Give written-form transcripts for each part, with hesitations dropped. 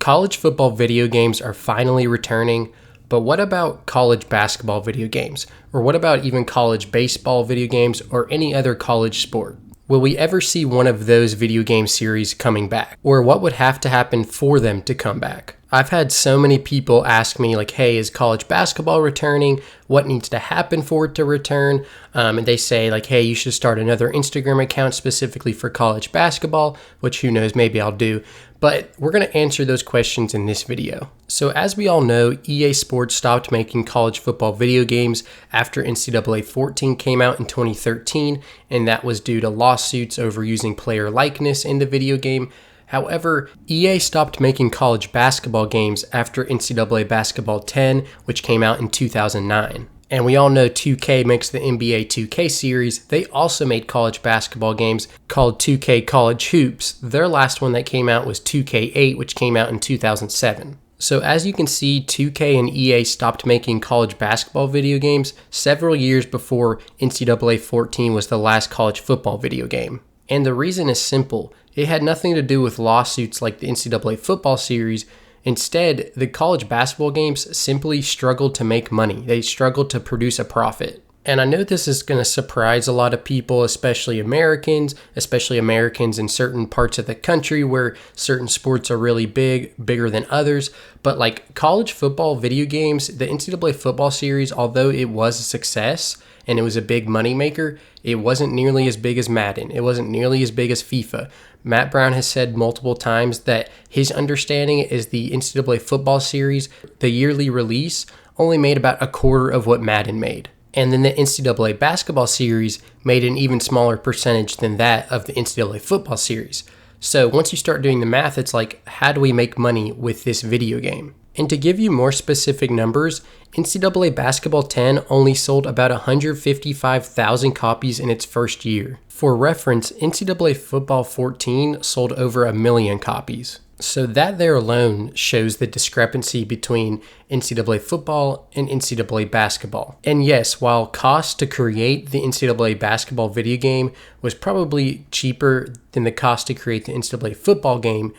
College football video games are finally returning, but what about college basketball video games? Or what about even college baseball video games or any other college sport? Will we ever see one of those video game series coming back? Or what would have to happen for them to come back? I've had so many people ask me like, hey, is college basketball returning? What needs to happen for it to return? And they say like, hey, you should start another Instagram account specifically for college basketball, which who knows, maybe I'll do. But we're going to answer those questions in this video. So as we all know, EA Sports stopped making college football video games after NCAA 14 came out in 2013, and that was due to lawsuits over using player likeness in the video game. However, EA stopped making college basketball games after NCAA Basketball 10, which came out in 2009. And we all know 2K makes the NBA 2K series. They also made college basketball games called 2K College Hoops. Their last one that came out was 2K8, which came out in 2007. So as you can see, 2K and EA stopped making college basketball video games several years before NCAA 14 was the last college football video game. And the reason is simple. It had nothing to do with lawsuits like the NCAA football series. Instead, the college basketball games simply struggled to make money. They struggled to produce a profit. And I know this is going to surprise a lot of people, especially Americans in certain parts of the country where certain sports are really bigger than others. But like college football video games, the NCAA football series, although it was a success and it was a big moneymaker, it wasn't nearly as big as Madden. It wasn't nearly as big as FIFA. Matt Brown has said multiple times that his understanding is the NCAA football series, the yearly release, only made about a quarter of what Madden made. And then the NCAA basketball series made an even smaller percentage than that of the NCAA football series. So once you start doing the math, it's like, how do we make money with this video game? And to give you more specific numbers, NCAA Basketball 10 only sold about 155,000 copies in its first year. For reference, NCAA Football 14 sold over 1 million copies. So that there alone shows the discrepancy between NCAA football and NCAA basketball. And yes, while cost to create the NCAA basketball video game was probably cheaper than the cost to create the NCAA football game,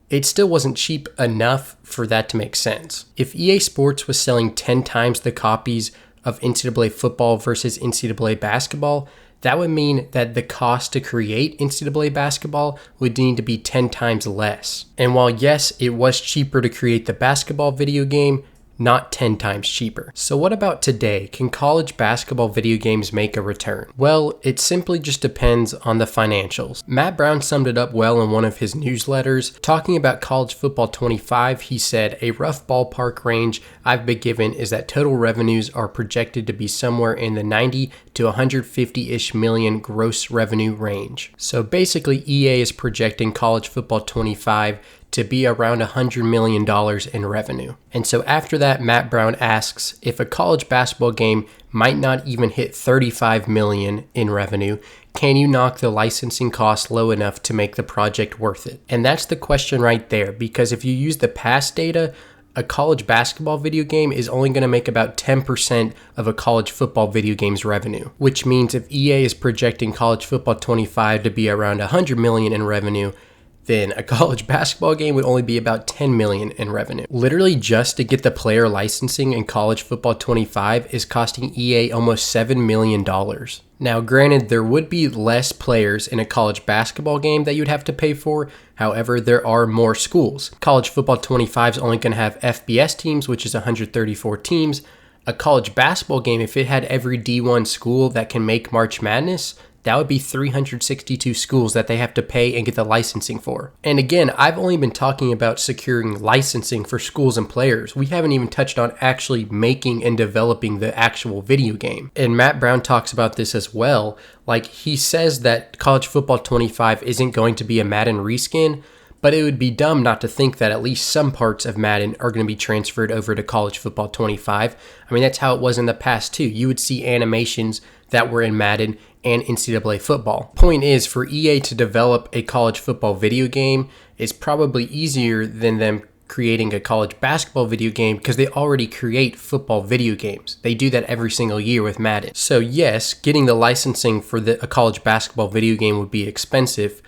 it still wasn't cheap enough for that to make sense. If EA Sports was selling 10 times the copies of NCAA football versus NCAA basketball, that would mean that the cost to create NCAA basketball would need to be 10 times less. And while yes, it was cheaper to create the basketball video game, not 10 times cheaper. So what about today? Can college basketball video games make a return? Well, it simply just depends on the financials. Matt Brown summed it up well in one of his newsletters. Talking about College Football 25, he said, a rough ballpark range I've been given is that total revenues are projected to be somewhere in the 90 to 150-ish million gross revenue range. So basically, EA is projecting College Football 25 to be around $100 million in revenue. And so after that, Matt Brown asks if a college basketball game might not even hit $35 million in revenue, can you knock the licensing cost low enough to make the project worth it? And that's the question right there, because if you use the past data, a college basketball video game is only going to make about 10% of a college football video game's revenue, which means if EA is projecting College Football 25 to be around $100 million in revenue, then a college basketball game would only be about $10 million in revenue. Literally just to get the player licensing in College Football 25 is costing EA almost $7 million. Now granted, there would be less players in a college basketball game that you'd have to pay for. However, there are more schools. College Football 25 is only going to have FBS teams, which is 134 teams. A college basketball game, if it had every D1 school that can make March Madness, that would be 362 schools that they have to pay and get the licensing for. And again, I've only been talking about securing licensing for schools and players. We haven't even touched on actually making and developing the actual video game. And Matt Brown talks about this as well. Like, he says that College Football 25 isn't going to be a Madden reskin, but it would be dumb not to think that at least some parts of Madden are going to be transferred over to College Football 25. I mean, that's how it was in the past too. You would see animations that were in Madden and NCAA football. Point is, for EA to develop a college football video game is probably easier than them creating a college basketball video game because they already create football video games. They do that every single year with Madden. So yes, getting the licensing for a college basketball video game would be expensive,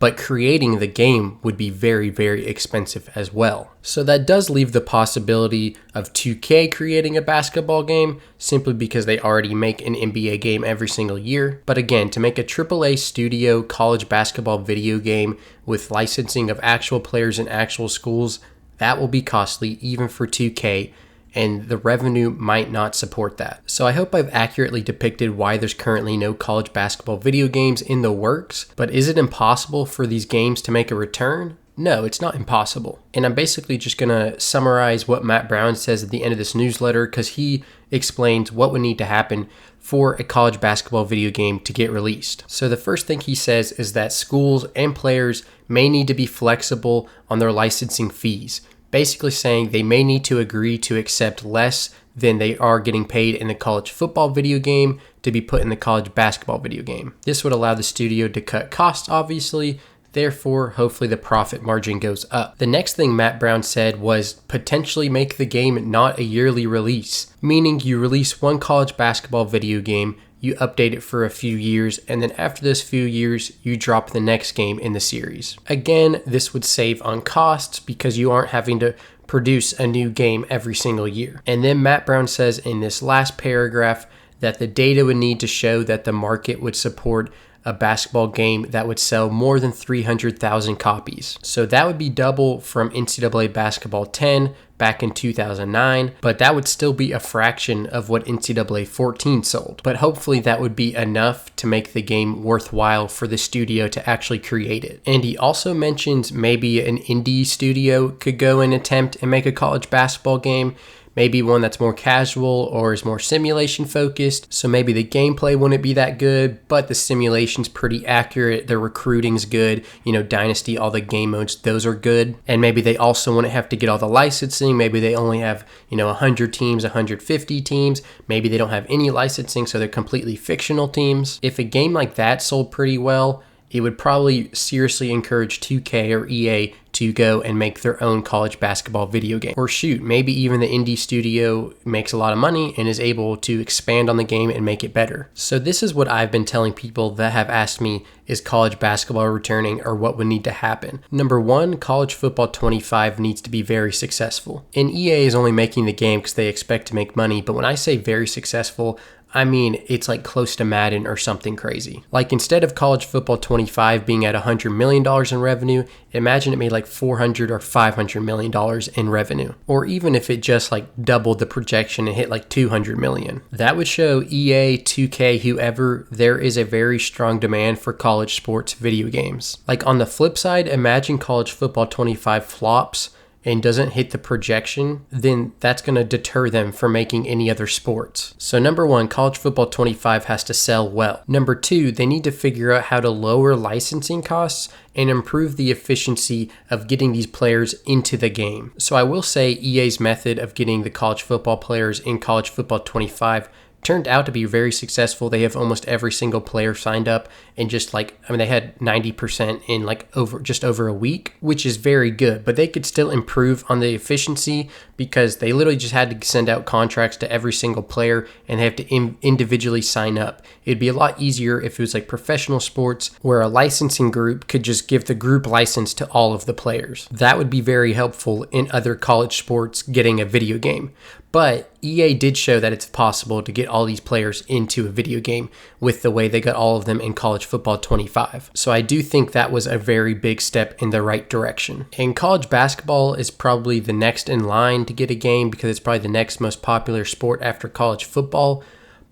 but creating the game would be very, very expensive as well. So that does leave the possibility of 2K creating a basketball game simply because they already make an NBA game every single year. But again, to make a AAA studio college basketball video game with licensing of actual players in actual schools, that will be costly even for 2K, and the revenue might not support that. So I hope I've accurately depicted why there's currently no college basketball video games in the works, but is it impossible for these games to make a return? No, it's not impossible. And I'm basically just going to summarize what Matt Brown says at the end of this newsletter, because he explains what would need to happen for a college basketball video game to get released. So the first thing he says is that schools and players may need to be flexible on their licensing fees, basically saying they may need to agree to accept less than they are getting paid in the college football video game to be put in the college basketball video game. This would allow the studio to cut costs, obviously. Therefore, hopefully the profit margin goes up. The next thing Matt Brown said was potentially make the game not a yearly release, meaning you release one college basketball video game, you update it for a few years, and then after those few years, you drop the next game in the series. Again, this would save on costs because you aren't having to produce a new game every single year. And then Matt Brown says in this last paragraph that the data would need to show that the market would support a basketball game that would sell more than 300,000 copies. So that would be double from NCAA Basketball 10 back in 2009, but that would still be a fraction of what NCAA 14 sold. But hopefully that would be enough to make the game worthwhile for the studio to actually create it. And he also mentions maybe an indie studio could go and attempt and make a college basketball game. Maybe one that's more casual or is more simulation focused. So maybe the gameplay wouldn't be that good, but the simulation's pretty accurate. The recruiting's good. Dynasty, all the game modes, those are good. And maybe they also wouldn't have to get all the licensing. Maybe they only have, 100 teams, 150 teams. Maybe they don't have any licensing, so they're completely fictional teams. If a game like that sold pretty well, it would probably seriously encourage 2K or EA to go and make their own college basketball video game. Or shoot, maybe even the indie studio makes a lot of money and is able to expand on the game and make it better. So this is what I've been telling people that have asked me, is college basketball returning or what would need to happen? Number one, college football 25 needs to be very successful. And EA is only making the game because they expect to make money, but when I say very successful, I mean, it's like close to Madden or something crazy. Like instead of college football 25 being at $100 million in revenue, imagine it made like $400 or $500 million in revenue. Or even if it just like doubled the projection and hit like $200 million. That would show EA, 2K, whoever, there is a very strong demand for college sports video games. Like on the flip side, imagine college football 25 flops and doesn't hit the projection, then that's going to deter them from making any other sports. So number one, college football 25 has to sell well. Number two, they need to figure out how to lower licensing costs and improve the efficiency of getting these players into the game. So I will say EA's method of getting the college football players in college football 25 turned out to be very successful. They have almost every single player signed up in just they had 90% in just over a week, which is very good, but they could still improve on the efficiency because they literally just had to send out contracts to every single player and they have to individually sign up. It'd be a lot easier if it was like professional sports where a licensing group could just give the group license to all of the players. That would be very helpful in other college sports getting a video game. But EA did show that it's possible to get all these players into a video game with the way they got all of them in college football 25. So I do think that was a very big step in the right direction. And college basketball is probably the next in line to get a game because it's probably the next most popular sport after college football.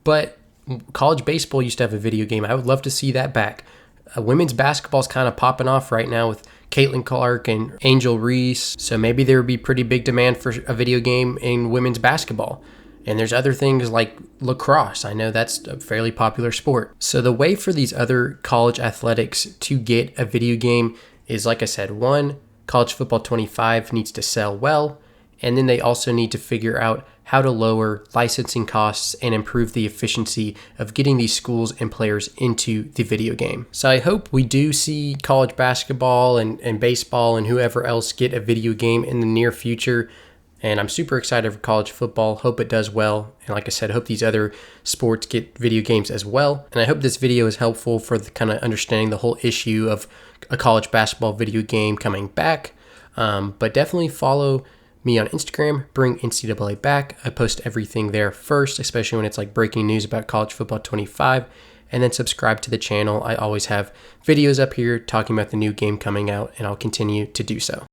But college baseball used to have a video game. I would love to see that back. Women's basketball is kind of popping off right now with Caitlin Clark and Angel Reese. So maybe there would be pretty big demand for a video game in women's basketball. And there's other things like lacrosse. I know that's a fairly popular sport. So the way for these other college athletics to get a video game is, like I said, one, college football 25 needs to sell well. And then they also need to figure out how to lower licensing costs and improve the efficiency of getting these schools and players into the video game. So I hope we do see college basketball and baseball and whoever else get a video game in the near future. And I'm super excited for college football. Hope it does well. And like I said, hope these other sports get video games as well. And I hope this video is helpful for the kind of understanding the whole issue of a college basketball video game coming back. But definitely follow me on Instagram, Bring NCAA Back. I post everything there first, especially when it's like breaking news about college football 25. And then subscribe to the channel. I always have videos up here talking about the new game coming out, and I'll continue to do so.